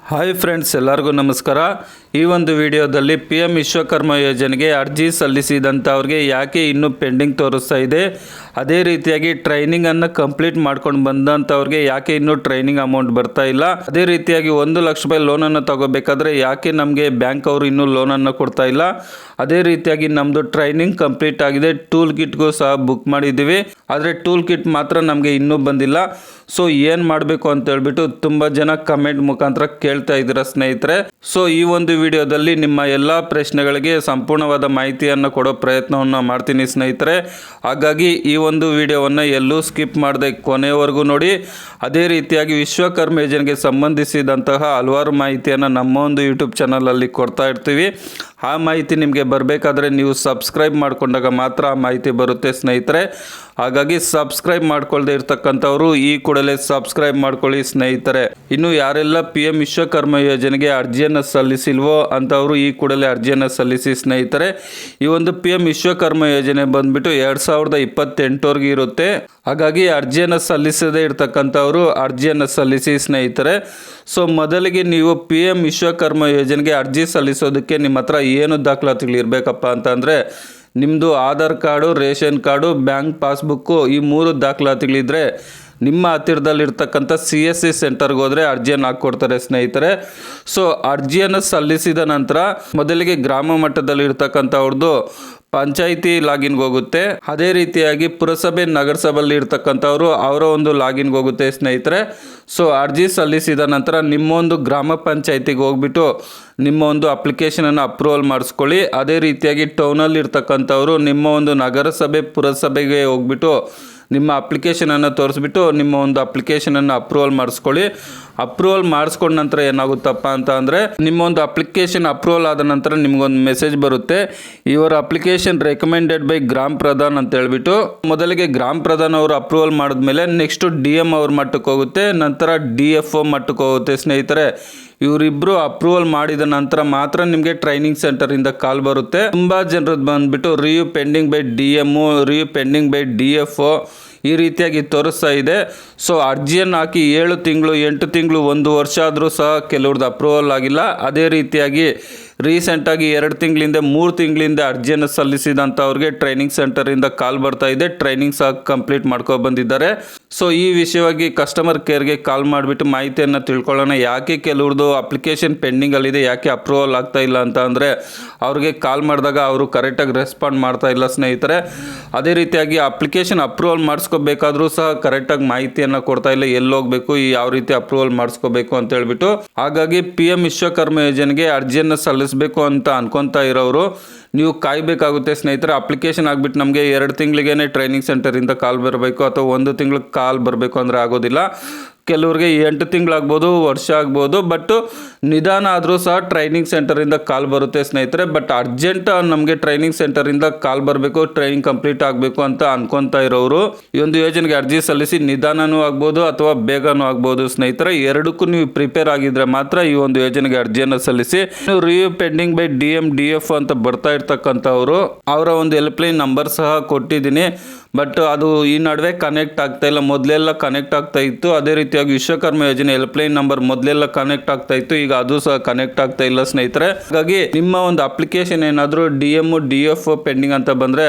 Hi friends, ಎಲ್ಲರಿಗೂ ನಮಸ್ಕಾರ. ಈ ಒಂದು ವಿಡಿಯೋದಲ್ಲಿ PM ವಿಶ್ವಕರ್ಮ ಯೋಜನೆಗೆ ಅರ್ಜಿ ಸಲ್ಲಿಸಿದಂಥವ್ರಿಗೆ ಯಾಕೆ ಇನ್ನೂ ಪೆಂಡಿಂಗ್ ತೋರಿಸ್ತಾ ಇದೆ, ಅದೇ ರೀತಿಯಾಗಿ ಟ್ರೈನಿಂಗನ್ನು ಕಂಪ್ಲೀಟ್ ಮಾಡ್ಕೊಂಡು ಬಂದಂಥವ್ರಿಗೆ ಯಾಕೆ ಇನ್ನೂ ಟ್ರೈನಿಂಗ್ ಅಮೌಂಟ್ ಬರ್ತಾ ಇಲ್ಲ, ಅದೇ ರೀತಿಯಾಗಿ 1 ಲಕ್ಷ ರೂಪಾಯಿ ಲೋನನ್ನು ತಗೋಬೇಕಾದ್ರೆ ಯಾಕೆ ನಮಗೆ ಬ್ಯಾಂಕ್ ಅವರು ಇನ್ನೂ ಲೋನನ್ನು ಕೊಡ್ತಾ ಇಲ್ಲ, ಅದೇ ರೀತಿಯಾಗಿ ನಮ್ಮದು ಟ್ರೈನಿಂಗ್ ಕಂಪ್ಲೀಟ್ ಆಗಿದೆ, ಟೂಲ್ ಕಿಟ್ಗೂ ಸಹ ಬುಕ್ ಮಾಡಿದ್ದೀವಿ, ಆದರೆ ಟೂಲ್ ಕಿಟ್ ಮಾತ್ರ ನಮಗೆ ಇನ್ನೂ ಬಂದಿಲ್ಲ. ಸೊ ಏನು ಮಾಡಬೇಕು ಅಂತ ಹೇಳ್ಬಿಟ್ಟು ತುಂಬ ಜನ ಕಮೆಂಟ್ ಮುಖಾಂತರ ಕೇಳ್ತಾ ಇದ್ದೀರಾ ಸ್ನೇಹಿತರೆ. ಸೊ ಈ ಒಂದು ವಿಡಿಯೋದಲ್ಲಿ ನಿಮ್ಮ ಎಲ್ಲ ಪ್ರಶ್ನೆಗಳಿಗೆ ಸಂಪೂರ್ಣವಾದ ಮಾಹಿತಿಯನ್ನು ಕೊಡೋ ಪ್ರಯತ್ನವನ್ನು ಮಾಡ್ತೀನಿ ಸ್ನೇಹಿತರೆ. ಹಾಗಾಗಿ ಈ ಒಂದು ವಿಡಿಯೋವನ್ನು ಎಲ್ಲೂ ಸ್ಕಿಪ್ ಮಾಡದೆ ಕೊನೆಯವರೆಗೂ ನೋಡಿ. ಅದೇ ರೀತಿಯಾಗಿ ವಿಶ್ವಕರ್ಮ ಯೋಜನೆಗೆ ಸಂಬಂಧಿಸಿದಂತಹ ಹಲವಾರು ಮಾಹಿತಿಯನ್ನು ನಮ್ಮ ಒಂದು ಯೂಟ್ಯೂಬ್ ಚಾನಲಲ್ಲಿ ಕೊಡ್ತಾ ಇರ್ತೀವಿ. ಆ ಮಾಹಿತಿ ನಿಮಗೆ ಬರಬೇಕಾದ್ರೆ ನೀವು ಸಬ್ಸ್ಕ್ರೈಬ್ ಮಾಡಿಕೊಂಡಾಗ ಮಾತ್ರ ಆ ಮಾಹಿತಿ ಬರುತ್ತೆ ಸ್ನೇಹಿತರೆ. ಹಾಗಾಗಿ ಸಬ್ಸ್ಕ್ರೈಬ್ ಮಾಡ್ಕೊಳ್ಳದೆ ಇರ್ತಕ್ಕಂಥವ್ರು ಈ ಕೂಡಲೇ ಸಬ್ಸ್ಕ್ರೈಬ್ ಮಾಡ್ಕೊಳ್ಳಿ ಸ್ನೇಹಿತರೆ. ಇನ್ನು ಯಾರೆಲ್ಲ PM ವಿಶ್ವಕರ್ಮ ಯೋಜನೆಗೆ ಅರ್ಜಿಯನ್ನು ಸಲ್ಲಿಸಿಲ್ವೋ ಅಂಥವರು ಈ ಕೂಡಲೇ ಅರ್ಜಿಯನ್ನು ಸಲ್ಲಿಸಿ ಸ್ನೇಹಿತರೆ. ಈ ಒಂದು PM ವಿಶ್ವಕರ್ಮ ಯೋಜನೆ ಬಂದ್ಬಿಟ್ಟು 2028ವರೆಗೆ ಇರುತ್ತೆ. ಹಾಗಾಗಿ ಅರ್ಜಿಯನ್ನು ಸಲ್ಲಿಸದೇ ಇರ್ತಕ್ಕಂಥವ್ರು ಅರ್ಜಿಯನ್ನು ಸಲ್ಲಿಸಿ ಸ್ನೇಹಿತರೆ. ಸೊ ಮೊದಲಿಗೆ ನೀವು PM ವಿಶ್ವಕರ್ಮ ಯೋಜನೆಗೆ ಅರ್ಜಿ ಸಲ್ಲಿಸೋದಕ್ಕೆ ನಿಮ್ಮ ಹತ್ರ ಏನು ದಾಖಲಾತಿಗಳು ಇರಬೇಕಪ್ಪ ಅಂತಂದರೆ, ನಿಮ್ಮದು Aadhaar card, ration card, bank passbook, ಈ 3 ದಾಖಲಾತಿಗಳಿದ್ದರೆ ನಿಮ್ಮ ಹತ್ತಿರದಲ್ಲಿರ್ತಕ್ಕಂಥ CSC ಸೆಂಟರ್ಗೆ ಹೋದರೆ ಅರ್ಜಿಯನ್ನು ಹಾಕ್ಕೊಡ್ತಾರೆ ಸ್ನೇಹಿತರೆ. ಸೊ ಅರ್ಜಿಯನ್ನು ಸಲ್ಲಿಸಿದ ನಂತರ ಮೊದಲಿಗೆ ಗ್ರಾಮ ಮಟ್ಟದಲ್ಲಿ ಇರ್ತಕ್ಕಂಥವ್ರದ್ದು ಪಂಚಾಯಿತಿ ಲಾಗಿನ್ಗೆ ಹೋಗುತ್ತೆ. ಅದೇ ರೀತಿಯಾಗಿ ಪುರಸಭೆ, ನಗರಸಭೆಯಲ್ಲಿ ಇರ್ತಕ್ಕಂಥವ್ರು ಅವರ ಒಂದು ಲಾಗಿನ್ಗೆ ಹೋಗುತ್ತೆ ಸ್ನೇಹಿತರೆ. ಸೊ ಅರ್ಜಿ ಸಲ್ಲಿಸಿದ ನಂತರ ನಿಮ್ಮ ಒಂದು ಗ್ರಾಮ ಪಂಚಾಯಿತಿಗೆ ಹೋಗ್ಬಿಟ್ಟು ನಿಮ್ಮ ಒಂದು ಅಪ್ಲಿಕೇಶನನ್ನು ಅಪ್ರೂವಲ್ ಮಾಡಿಸ್ಕೊಳ್ಳಿ. ಅದೇ ರೀತಿಯಾಗಿ ಟೌನಲ್ಲಿ ಇರ್ತಕ್ಕಂಥವ್ರು ನಿಮ್ಮ ಒಂದು ನಗರಸಭೆ, ಪುರಸಭೆಗೆ ಹೋಗ್ಬಿಟ್ಟು ನಿಮ್ಮ ಅಪ್ಲಿಕೇಶನನ್ನು ತೋರಿಸ್ಬಿಟ್ಟು ನಿಮ್ಮ ಒಂದು ಅಪ್ಲಿಕೇಶನನ್ನು ಅಪ್ರೂವಲ್ ಮಾಡಿಸ್ಕೊಳ್ಳಿ. ಅಪ್ರೂವಲ್ ಮಾಡಿಸ್ಕೊಂಡ ನಂತರ ಏನಾಗುತ್ತಪ್ಪ ಅಂತ ಅಂದರೆ, ನಿಮ್ಮ ಒಂದು ಅಪ್ಲಿಕೇಶನ್ ಅಪ್ರೂವಲ್ ಆದ ನಂತರ ನಿಮಗೊಂದು ಮೆಸೇಜ್ ಬರುತ್ತೆ, ಯುವರ್ ಅಪ್ಲಿಕೇಶನ್ ರೆಕಮೆಂಡೆಡ್ ಬೈ ಗ್ರಾಮ ಪ್ರಧಾನ್ ಅಂತ ಹೇಳ್ಬಿಟ್ಟು. ಮೊದಲಿಗೆ ಗ್ರಾಮ ಪ್ರಧಾನ್ ಅವರು ಅಪ್ರೂವಲ್ ಮಾಡಿದ್ಮೇಲೆ ನೆಕ್ಸ್ಟು DM ಅವ್ರ ಮಟ್ಟಕ್ಕೆ ಹೋಗುತ್ತೆ, ನಂತರ DFO ಮಟ್ಟಕ್ಕೆ ಹೋಗುತ್ತೆ ಸ್ನೇಹಿತರೆ. ಇವರಿಬ್ಬರು ಅಪ್ರೂವಲ್ ಮಾಡಿದ ನಂತರ ಮಾತ್ರ ನಿಮಗೆ ಟ್ರೈನಿಂಗ್ ಸೆಂಟರಿಂದ ಕಾಲ್ ಬರುತ್ತೆ. ತುಂಬ ಜನರದ್ದು ಬಂದುಬಿಟ್ಟು review pending by DM, review pending by DFO ಈ ರೀತಿಯಾಗಿ ತೋರಿಸ್ತಾ ಇದೆ. ಸೊ ಅರ್ಜಿಯನ್ನು ಹಾಕಿ 7 ತಿಂಗಳು, 8 ತಿಂಗಳು, 1 ವರ್ಷ ಆದರೂ ಸಹ ಕೆಲವ್ರದ್ದು ಅಪ್ರೂವಲ್ ಆಗಿಲ್ಲ. ಅದೇ ರೀತಿಯಾಗಿ ರೀಸೆಂಟಾಗಿ 2 ತಿಂಗಳಿಂದ 3 ತಿಂಗಳಿಂದ ಅರ್ಜಿಯನ್ನು ಸಲ್ಲಿಸಿದಂಥವ್ರಿಗೆ ಟ್ರೈನಿಂಗ್ ಸೆಂಟರಿಂದ ಕಾಲ್ ಬರ್ತಾ ಇದೆ, ಟ್ರೈನಿಂಗ್ ಸಹ ಕಂಪ್ಲೀಟ್ ಮಾಡ್ಕೊ ಬಂದಿದ್ದಾರೆ. ಸೊ ಈ ವಿಷಯವಾಗಿ ಕಸ್ಟಮರ್ ಕೇರ್ಗೆ ಕಾಲ್ ಮಾಡಿಬಿಟ್ಟು ಮಾಹಿತಿಯನ್ನು ತಿಳ್ಕೊಳ್ಳೋಣ. ಯಾಕೆ ಕೆಲವ್ರದ್ದು ಅಪ್ಲಿಕೇಶನ್ ಪೆಂಡಿಂಗಲ್ಲಿದೆ, ಯಾಕೆ ಅಪ್ರೂವಲ್ ಆಗ್ತಾ ಇಲ್ಲ ಅಂತ ಅಂದರೆ, ಅವ್ರಿಗೆ ಕಾಲ್ ಮಾಡಿದಾಗ ಅವರು ಕರೆಕ್ಟಾಗಿ ರೆಸ್ಪಾಂಡ್ ಮಾಡ್ತಾ ಇಲ್ಲ ಸ್ನೇಹಿತರೆ. ಅದೇ ರೀತಿಯಾಗಿ ಅಪ್ಲಿಕೇಶನ್ ಅಪ್ರೂವಲ್ ಮಾಡಿಸ್ಕೋಬೇಕಾದ್ರೂ ಸಹ ಕರೆಕ್ಟಾಗಿ ಮಾಹಿತಿಯನ್ನು ಕೊಡ್ತಾ ಇಲ್ಲ, ಎಲ್ಲಿ ಹೋಗಬೇಕು, ಯಾವ ರೀತಿ ಅಪ್ರೂವಲ್ ಮಾಡಿಸ್ಕೋಬೇಕು ಅಂತ ಹೇಳ್ಬಿಟ್ಟು. ಹಾಗಾಗಿ PM ವಿಶ್ವಕರ್ಮ ಯೋಜನೆಗೆ ಅರ್ಜಿಯನ್ನು ಸಲ್ಲಿಸಬೇಕು ಅಂತ ಅನ್ಕೊತಾ ಇರೋರು ನೀವು ಕಾಯಬೇಕಾಗುತ್ತೆ ಸ್ನೇಹಿತರೆ. ಅಪ್ಲಿಕೇಶನ್ ಆಗಿಬಿಟ್ಟು ನಮಗೆ 2 ತಿಂಗಳಿಗೇ ಟ್ರೈನಿಂಗ್ ಸೆಂಟರಿಂದ ಕಾಲ್ ಬರಬೇಕು ಅಥವಾ 1 ತಿಂಗಳಿಗೆ ಕಾಲ್ ಬರಬೇಕು ಅಂದರೆ ಆಗೋದಿಲ್ಲ. ಕೆಲವ್ರಿಗೆ 8 ತಿಂಗಳಾಗ್ಬೋದು, ವರ್ಷ ಆಗ್ಬೋದು, ಬಟ್ ನಿಧಾನ ಆದರೂ ಸಹ ಟ್ರೈನಿಂಗ್ ಸೆಂಟರಿಂದ ಕಾಲ್ ಬರುತ್ತೆ ಸ್ನೇಹಿತರೆ. ಬಟ್ ಅರ್ಜೆಂಟ್ ನಮಗೆ ಟ್ರೈನಿಂಗ್ ಸೆಂಟರಿಂದ ಕಾಲ್ ಬರಬೇಕು, ಟ್ರೈನಿಂಗ್ ಕಂಪ್ಲೀಟ್ ಆಗಬೇಕು ಅಂತ ಅನ್ಕೊತಾ ಇರೋರು ಈ ಒಂದು ಯೋಜನೆಗೆ ಅರ್ಜಿ ಸಲ್ಲಿಸಿ. ನಿಧಾನನೂ ಆಗ್ಬೋದು ಅಥವಾ ಬೇಗನೂ ಆಗ್ಬೋದು ಸ್ನೇಹಿತರೆ. ಎರಡಕ್ಕೂ ನೀವು ಪ್ರಿಪೇರ್ ಆಗಿದ್ರೆ ಮಾತ್ರ ಈ ಒಂದು ಯೋಜನೆಗೆ ಅರ್ಜಿಯನ್ನು ಸಲ್ಲಿಸಿ. ನೀವು review pending by DM, DFO ಅಂತ ಬರ್ತಾ ಇರ್ತಕ್ಕಂಥವ್ರು ಅವರ ಒಂದು ಹೆಲ್ಪ್ಲೈನ್ ನಂಬರ್ ಸಹ ಕೊಟ್ಟಿದ್ದೀನಿ, ಬಟ್ ಅದು ಈ ನಡುವೆ ಕನೆಕ್ಟ್ ಆಗ್ತಾ ಇಲ್ಲ. ಮೊದಲೆಲ್ಲ ಕನೆಕ್ಟ್ ಆಗ್ತಾ ಇತ್ತು. ಅದೇ ರೀತಿಯಾಗಿ ವಿಶ್ವಕರ್ಮ ಯೋಜನೆ ಹೆಲ್ಪ್ಲೈನ್ ನಂಬರ್ ಮೊದಲೆಲ್ಲ ಕನೆಕ್ಟ್ ಆಗ್ತಾ ಇತ್ತು, ಈಗ ಅದು ಸಹ ಕನೆಕ್ಟ್ ಆಗ್ತಾ ಇಲ್ಲ ಸ್ನೇಹಿತರೆ. ಹಾಗಾಗಿ ನಿಮ್ಮ ಒಂದು ಅಪ್ಲಿಕೇಶನ್ ಏನಾದರೂ DM, DFO ಪೆಂಡಿಂಗ್ ಅಂತ ಬಂದರೆ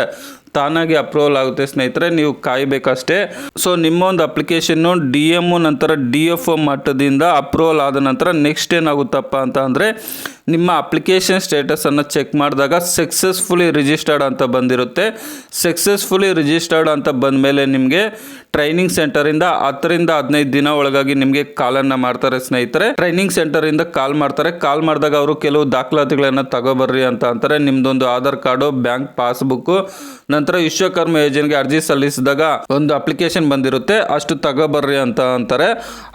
ತಾನಾಗಿ ಅಪ್ರೂವಲ್ ಆಗುತ್ತೆ ಸ್ನೇಹಿತರೆ, ನೀವು ಕಾಯಬೇಕಷ್ಟೇ. ಸೊ ನಿಮ್ಮ ಒಂದು ಅಪ್ಲಿಕೇಶನ್ನು DM ನಂತರ DFO ಮಟ್ಟದಿಂದ ಅಪ್ರೂವಲ್ ಆದ ನಂತರ ನೆಕ್ಸ್ಟ್ ಏನಾಗುತ್ತಪ್ಪ ಅಂತ ಅಂದರೆ, ನಿಮ್ಮ ಅಪ್ಲಿಕೇಶನ್ ಸ್ಟೇಟಸನ್ನು ಚೆಕ್ ಮಾಡಿದಾಗ ಸಕ್ಸಸ್ಫುಲಿ ರಿಜಿಸ್ಟರ್ಡ್ ಅಂತ ಬಂದಿರುತ್ತೆ. ಸಕ್ಸಸ್ಫುಲಿ ರಿಜಿಸ್ಟರ್ಡ್ ಅಂತ ಬಂದ ಮೇಲೆ ನಿಮಗೆ ಟ್ರೈನಿಂಗ್ ಸೆಂಟರಿಂದ 10ರಿಂದ 15 ದಿನ ಒಳಗಾಗಿ ನಿಮಗೆ ಕಾಲನ್ನು ಮಾಡ್ತಾರೆ ಸ್ನೇಹಿತರೆ. ಟ್ರೈನಿಂಗ್ ಸೆಂಟರಿಂದ ಕಾಲ್ ಮಾಡ್ತಾರೆ. ಕಾಲ್ ಮಾಡಿದಾಗ ಅವರು ಕೆಲವು ದಾಖಲಾತಿಗಳನ್ನು ತಗೋಬರ್ರಿ ಅಂತ ಅಂತಾರೆ. ನಿಮ್ಮದೊಂದು ಆಧಾರ್ ಕಾರ್ಡು, ಬ್ಯಾಂಕ್ ಪಾಸ್ಬುಕ್ಕು, ನಂತರ ವಿಶ್ವಕರ್ಮ ಯೋಜನೆಗೆ ಅರ್ಜಿ ಸಲ್ಲಿಸಿದಾಗ ಒಂದು ಅಪ್ಲಿಕೇಶನ್ ಬಂದಿರುತ್ತೆ, ಅಷ್ಟು ತಗೋಬರ್ರಿ ಅಂತ ಅಂತಾರೆ.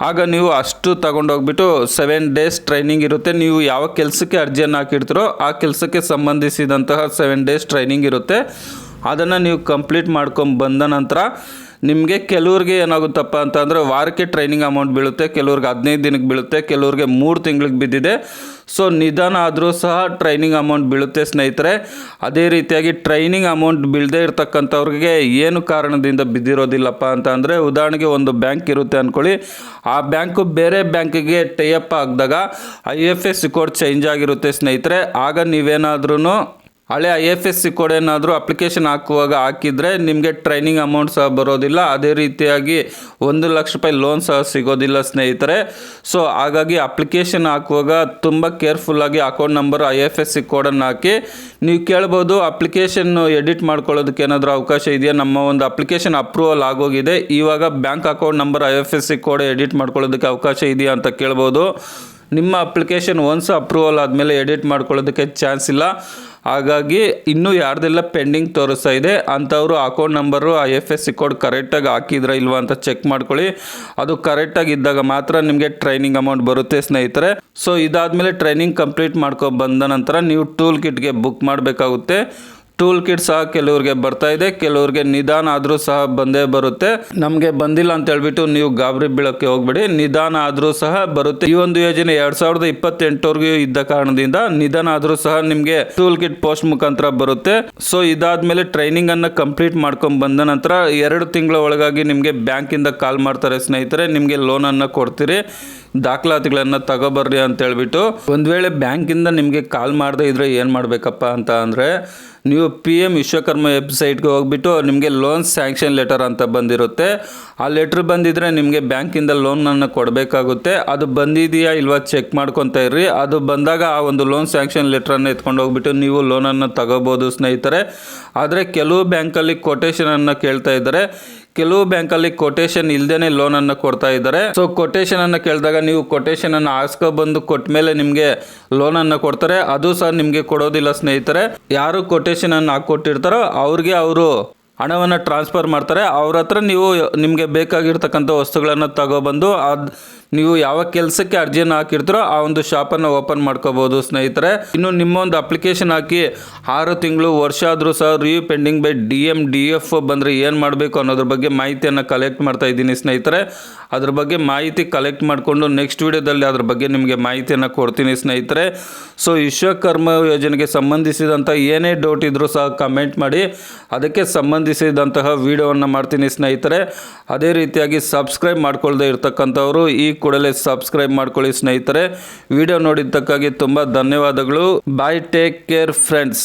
ಆಗ ನೀವು ಅಷ್ಟು ತಗೊಂಡೋಗ್ಬಿಟ್ಟು 7 ಡೇಸ್ ಟ್ರೈನಿಂಗ್ ಇರುತ್ತೆ. ನೀವು ಯಾವ ಕೆಲಸಕ್ಕೆ ಅರ್ಜಿಯನ್ನು ಹಾಕಿರ್ತೀರೋ ಆ ಕೆಲಸಕ್ಕೆ ಸಂಬಂಧಿಸಿದಂತಹ 7 ಡೇಸ್ ಟ್ರೈನಿಂಗ್ ಇರುತ್ತೆ. ಅದನ್ನು ನೀವು ಕಂಪ್ಲೀಟ್ ಮಾಡ್ಕೊಂಡು ಬಂದ ನಂತರ ನಿಮಗೆ ಕೆಲವ್ರಿಗೆ ಏನಾಗುತ್ತಪ್ಪ ಅಂತಂದರೆ ವಾರಕ್ಕೆ ಟ್ರೈನಿಂಗ್ ಅಮೌಂಟ್ ಬೀಳುತ್ತೆ, ಕೆಲವ್ರಿಗೆ 15 ದಿನಕ್ಕೆ ಬೀಳುತ್ತೆ, ಕೆಲವ್ರಿಗೆ 3 ತಿಂಗಳಿಗೆ ಬಿದ್ದಿದೆ. ಸೊ ನಿಧಾನ ಆದರೂ ಸಹ ಟ್ರೈನಿಂಗ್ ಅಮೌಂಟ್ ಬೀಳುತ್ತೆ ಸ್ನೇಹಿತರೆ. ಅದೇ ರೀತಿಯಾಗಿ ಟ್ರೈನಿಂಗ್ ಅಮೌಂಟ್ ಬೀಳದೇ ಇರತಕ್ಕಂಥವ್ರಿಗೆ ಏನು ಕಾರಣದಿಂದ ಬಿದ್ದಿರೋದಿಲ್ಲಪ್ಪ ಅಂತ ಅಂದರೆ, ಉದಾಹರಣೆಗೆ ಒಂದು ಬ್ಯಾಂಕ್ ಇರುತ್ತೆ ಅಂದ್ಕೊಳ್ಳಿ, ಆ ಬ್ಯಾಂಕು ಬೇರೆ ಬ್ಯಾಂಕಿಗೆ ಟೈಅಪ್ ಆಗಿದಾಗ IFSC ಕೋಡ್ ಚೇಂಜ್ ಆಗಿರುತ್ತೆ ಸ್ನೇಹಿತರೆ. ಆಗ ನೀವೇನಾದ್ರೂ ಹಳೆ IFSC ಕೋಡ್ ಏನಾದರೂ ಅಪ್ಲಿಕೇಶನ್ ಹಾಕುವಾಗ ಹಾಕಿದರೆ ನಿಮಗೆ ಟ್ರೈನಿಂಗ್ ಅಮೌಂಟ್ ಸಹ ಬರೋದಿಲ್ಲ. ಅದೇ ರೀತಿಯಾಗಿ 1 ಲಕ್ಷ ರೂಪಾಯಿ ಲೋನ್ ಸಹ ಸಿಗೋದಿಲ್ಲ ಸ್ನೇಹಿತರೆ. ಸೊ ಹಾಗಾಗಿ ಅಪ್ಲಿಕೇಶನ್ ಹಾಕುವಾಗ ತುಂಬ ಕೇರ್ಫುಲ್ಲಾಗಿ ಅಕೌಂಟ್ ನಂಬರ್ IFSC ಕೋಡನ್ನು ಹಾಕಿ. ನೀವು ಕೇಳ್ಬೋದು, ಅಪ್ಲಿಕೇಶನ್ ಎಡಿಟ್ ಮಾಡ್ಕೊಳ್ಳೋದಕ್ಕೆ ಏನಾದರೂ ಅವಕಾಶ ಇದೆಯಾ? ನಮ್ಮ ಒಂದು ಅಪ್ಲಿಕೇಶನ್ ಅಪ್ರೂವಲ್ ಆಗೋಗಿದೆ, ಇವಾಗ bank account number IFSC code edit ಮಾಡ್ಕೊಳ್ಳೋದಕ್ಕೆ ಅವಕಾಶ ಇದೆಯಾ ಅಂತ ಕೇಳ್ಬೋದು. ನಿಮ್ಮ ಅಪ್ಲಿಕೇಶನ್ ಒನ್ಸ್ ಅಪ್ರೂವಲ್ ಆದಮೇಲೆ ಎಡಿಟ್ ಮಾಡ್ಕೊಳ್ಳೋದಕ್ಕೆ ಚಾನ್ಸ್ ಇಲ್ಲ. ಹಾಗಾಗಿ ಇನ್ನೂ ಯಾರ್ದೆಲ್ಲ ಪೆಂಡಿಂಗ್ ತೋರಿಸ್ತಾ ಇದೆ ಅಂಥವರು ಅಕೌಂಟ್ ನಂಬರು IFSC ಕೋಡ್ ಕರೆಕ್ಟಾಗಿ ಹಾಕಿದ್ರಾ ಇಲ್ವಾ ಅಂತ ಚೆಕ್ ಮಾಡ್ಕೊಳ್ಳಿ. ಅದು ಕರೆಕ್ಟಾಗಿ ಇದ್ದಾಗ ಮಾತ್ರ ನಿಮಗೆ ಟ್ರೈನಿಂಗ್ ಅಮೌಂಟ್ ಬರುತ್ತೆ ಸ್ನೇಹಿತರೆ. ಸೊ ಇದಾದಮೇಲೆ ಟ್ರೈನಿಂಗ್ ಕಂಪ್ಲೀಟ್ ಬಂದ ನಂತರ ನೀವು ಟೂಲ್ ಕಿಟ್ಗೆ ಬುಕ್ ಮಾಡಬೇಕಾಗುತ್ತೆ. ಟೂಲ್ ಕಿಟ್ ಸಹ ಕೆಲವ್ರಿಗೆ ಬರ್ತಾ ಇದೆ, ಕೆಲವ್ರಿಗೆ ನಿಧಾನ ಆದರೂ ಸಹ ಬಂದೇ ಬರುತ್ತೆ. ನಮಗೆ ಬಂದಿಲ್ಲ ಅಂತ ಹೇಳ್ಬಿಟ್ಟು ನೀವು ಗಾಬರಿ ಬೀಳೋಕ್ಕೆ ಹೋಗ್ಬೇಡಿ, ನಿಧಾನ ಆದರೂ ಸಹ ಬರುತ್ತೆ. ಈ ಒಂದು ಯೋಜನೆ 2028ವರೆಗೂ ಇದ್ದ ಕಾರಣದಿಂದ ನಿಧಾನ ಆದರೂ ಸಹ ನಿಮಗೆ ಟೂಲ್ ಕಿಟ್ ಪೋಸ್ಟ್ ಮುಖಾಂತರ ಬರುತ್ತೆ. ಸೊ ಇದಾದ್ಮೇಲೆ ಟ್ರೈನಿಂಗ್ ಅನ್ನ ಕಂಪ್ಲೀಟ್ ಮಾಡ್ಕೊಂಡು ಬಂದ ನಂತರ 2 ತಿಂಗಳ ಒಳಗಾಗಿ ನಿಮಗೆ ಬ್ಯಾಂಕಿಂದ ಕಾಲ್ ಮಾಡ್ತಾರೆ ಸ್ನೇಹಿತರೆ. ನಿಮಗೆ ಲೋನ್ ಅನ್ನ ಕೊಡ್ತೀರಿ, ದಾಖಲಾತಿಗಳನ್ನು ತಗೋಬರ್ರಿ ಅಂತ ಹೇಳ್ಬಿಟ್ಟು. ಒಂದು ವೇಳೆ ಬ್ಯಾಂಕಿಂದ ನಿಮಗೆ ಕಾಲ್ ಮಾಡದೇ ಇದ್ರೆ ಏನು ಮಾಡಬೇಕಪ್ಪ ಅಂತ ಅಂದರೆ, ನೀವು PM ವಿಶ್ವಕರ್ಮ ವೆಬ್ಸೈಟ್ಗೆ ಹೋಗ್ಬಿಟ್ಟು ನಿಮಗೆ ಲೋನ್ ಸ್ಯಾಂಕ್ಷನ್ ಲೆಟರ್ ಅಂತ ಬಂದಿರುತ್ತೆ. ಆ ಲೆಟ್ರ್ ಬಂದಿದ್ರೆ ನಿಮಗೆ ಬ್ಯಾಂಕಿಂದ ಲೋನನ್ನು ಕೊಡಬೇಕಾಗುತ್ತೆ. ಅದು ಬಂದಿದೆಯಾ ಇಲ್ವಾ ಚೆಕ್ ಮಾಡ್ಕೊತಾ ಇರ್ರಿ. ಅದು ಬಂದಾಗ ಆ ಒಂದು ಲೋನ್ ಸ್ಯಾಂಕ್ಷನ್ ಲೆಟ್ರನ್ನು ಎತ್ಕೊಂಡು ಹೋಗ್ಬಿಟ್ಟು ನೀವು ಲೋನನ್ನು ತಗೋಬೋದು ಸ್ನೇಹಿತರೆ. ಆದರೆ ಕೆಲವು ಬ್ಯಾಂಕಲ್ಲಿ ಕೊಟೇಶನನ್ನು ಕೇಳ್ತಾ ಇದ್ದಾರೆ, ಕೆಲವು ಬ್ಯಾಂಕಲ್ಲಿ ಕೊಟೇಶನ್ ಇಲ್ದೇನೆ ಲೋನನ್ನು ಕೊಡ್ತಾ ಇದ್ದಾರೆ. ಸೊ ಕೊಟೇಶನ್ ಅನ್ನು ಕೇಳಿದಾಗ ನೀವು ಕೊಟೇಶನ್ ಅನ್ನು ಹಾಕ್ಸ್ಕೊಬಂದು ಕೊಟ್ಟ ಮೇಲೆ ನಿಮಗೆ ಲೋನನ್ನು ಕೊಡ್ತಾರೆ. ಅದು ಸಹ ನಿಮಗೆ ಕೊಡೋದಿಲ್ಲ ಸ್ನೇಹಿತರೆ. ಯಾರು ಕೊಟೇಶನ್ ಅನ್ನು ಹಾಕೊಟ್ಟಿರ್ತಾರೋ ಅವ್ರಿಗೆ ಅವರು ಹಣವನ್ನು ಟ್ರಾನ್ಸ್ಫರ್ ಮಾಡ್ತಾರೆ. ಅವ್ರ ಹತ್ರ ನೀವು ನಿಮಗೆ ಬೇಕಾಗಿರ್ತಕ್ಕಂಥ ವಸ್ತುಗಳನ್ನು ತಗೊಬಂದು ನೀವು ಯಾವ ಕೆಲಸಕ್ಕೆ ಅರ್ಜಿಯನ್ನು ಹಾಕಿರ್ತೀರೋ ಆ ಒಂದು ಶಾಪನ್ನು ಓಪನ್ ಮಾಡ್ಕೋಬೋದು ಸ್ನೇಹಿತರೆ. ಇನ್ನು ನಿಮ್ಮ ಒಂದು ಅಪ್ಲಿಕೇಶನ್ ಹಾಕಿ 6 ತಿಂಗಳು ವರ್ಷ ಆದರೂ ಸಹ review pending by DM DF ಬಂದರೆ ಏನು ಮಾಡಬೇಕು ಅನ್ನೋದ್ರ ಬಗ್ಗೆ ಮಾಹಿತಿಯನ್ನು ಕಲೆಕ್ಟ್ ಮಾಡ್ತಾ ಇದ್ದೀನಿ ಸ್ನೇಹಿತರೆ. ಅದ್ರ ಬಗ್ಗೆ ಮಾಹಿತಿ ಕಲೆಕ್ಟ್ ಮಾಡಿಕೊಂಡು ನೆಕ್ಸ್ಟ್ ವಿಡಿಯೋದಲ್ಲಿ ಅದ್ರ ಬಗ್ಗೆ ನಿಮಗೆ ಮಾಹಿತಿಯನ್ನು ಕೊಡ್ತೀನಿ ಸ್ನೇಹಿತರೆ. ಸೊ ವಿಶ್ವಕರ್ಮ ಯೋಜನೆಗೆ ಸಂಬಂಧಿಸಿದಂಥ ಏನೇ ಡೌಟ್ ಇದ್ದರೂ ಸಹ ಕಮೆಂಟ್ ಮಾಡಿ, ಅದಕ್ಕೆ ಸಂಬಂಧಿಸಿದಂತಹ ವಿಡಿಯೋವನ್ನು ಮಾಡ್ತೀನಿ ಸ್ನೇಹಿತರೆ. ಅದೇ ರೀತಿಯಾಗಿ ಸಬ್ಸ್ಕ್ರೈಬ್ ಮಾಡ್ಕೊಳ್ಳದೆ ಇರ್ತಕ್ಕಂಥವರು ಈ ಕೂಡಲೇ ಸಬ್ಸ್ಕ್ರೈಬ್ ಮಾಡ್ಕೊಳ್ಳಿ ಸ್ನೇಹಿತರೆ. ವಿಡಿಯೋ ನೋಡಿದ್ದಕ್ಕಾಗಿ ತುಂಬ ಧನ್ಯವಾದಗಳು. ಬಾಯ್, ಟೇಕ್ ಕೇರ್ ಫ್ರೆಂಡ್ಸ್.